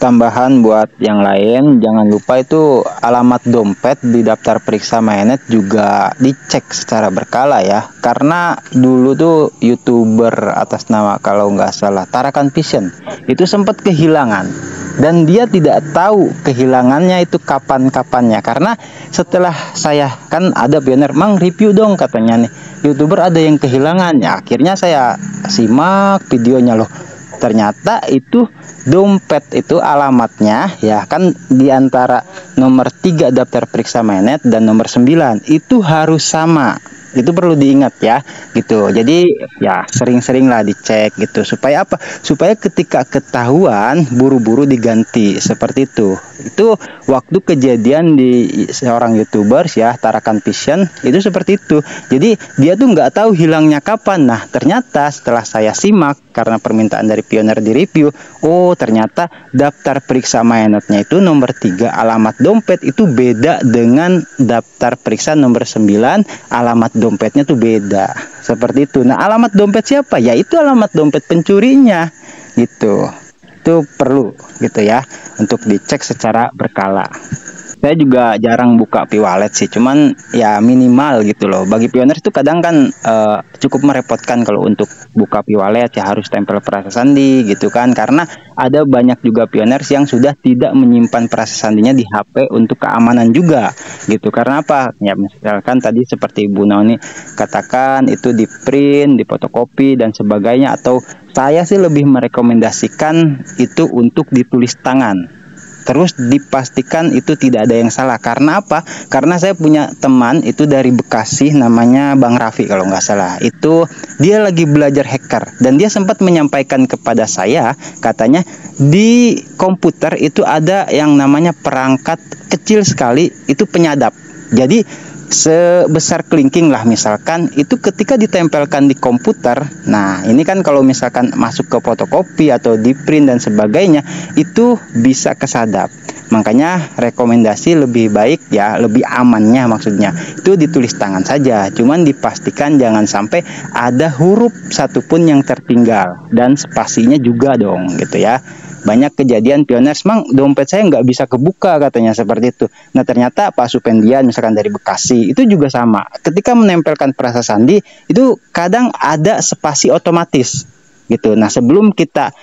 tambahan buat yang lain, jangan lupa itu alamat dompet di daftar periksa Mynet juga dicek secara berkala ya. Karena dulu tuh YouTuber atas nama kalau nggak salah Tarakan Vision itu sempat kehilangan dan dia tidak tahu kehilangannya itu kapan-kapannya. Karena setelah saya kan ada pioner, "Mang review dong," katanya nih, YouTuber ada yang kehilangan. Ya, akhirnya saya simak videonya loh. Ternyata itu dompet itu alamatnya ya kan di antara nomor 3 daftar periksa Mynet dan nomor 9 itu harus sama. Itu perlu diingat ya gitu. Jadi ya sering-sering lah dicek gitu supaya apa? Supaya ketika ketahuan buru-buru diganti seperti itu. Itu waktu kejadian di seorang YouTubers ya Tarakan Vision itu seperti itu. Jadi dia tuh nggak tahu hilangnya kapan. Nah ternyata setelah saya simak karena permintaan dari pioner di review, oh ternyata daftar periksa Mynetnya itu nomor 3 alamat dompet itu beda dengan daftar periksa nomor 9 alamat dompetnya tuh beda. Seperti itu. Nah alamat dompet siapa? Ya itu alamat dompet pencurinya gitu. Itu perlu gitu ya untuk dicek secara berkala. Saya juga jarang buka P-Wallet sih, cuman ya minimal gitu loh. Bagi pioner itu kadang kan cukup merepotkan kalau untuk buka P-Wallet ya harus tempel perasa sandi gitu kan. Karena ada banyak juga pioners yang sudah tidak menyimpan perasa sandinya di HP untuk keamanan juga gitu. Karena apa? Ya misalkan tadi seperti Bu Noni katakan itu di print, di fotokopi dan sebagainya, atau saya sih lebih merekomendasikan itu untuk ditulis tangan. Terus dipastikan itu tidak ada yang salah. Karena apa? Karena saya punya teman itu dari Bekasi namanya Bang Raffi kalau nggak salah. Itu dia lagi belajar hacker dan dia sempat menyampaikan kepada saya katanya di komputer itu ada yang namanya perangkat kecil sekali itu penyadap. Jadi sebesar kelingking lah misalkan itu ketika ditempelkan di komputer. Nah ini kan kalau misalkan masuk ke fotokopi atau di print dan sebagainya itu bisa kesadap. Makanya rekomendasi lebih baik ya, lebih amannya maksudnya itu ditulis tangan saja. Cuman dipastikan jangan sampai ada huruf satupun yang tertinggal dan spasinya juga dong gitu ya. Banyak kejadian pioners, "Mang dompet saya nggak bisa kebuka," katanya seperti itu. Nah ternyata Pak Supendian misalkan dari Bekasi itu juga sama. Ketika menempelkan perasa sandi itu kadang ada spasi otomatis gitu. Nah sebelum kita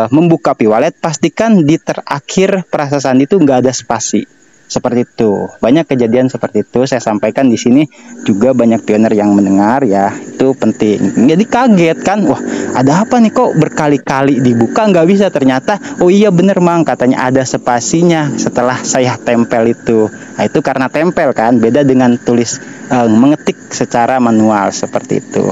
membuka P-Wallet pastikan di terakhir perasa sandi itu nggak ada spasi. Seperti itu. Banyak kejadian seperti itu saya sampaikan di sini juga banyak pioner yang mendengar ya. Itu penting. Jadi kaget kan. Wah, ada apa nih kok berkali-kali dibuka nggak bisa, ternyata oh iya bener Mang katanya ada spasinya setelah saya tempel itu. Nah, itu karena tempel kan beda dengan tulis mengetik secara manual seperti itu.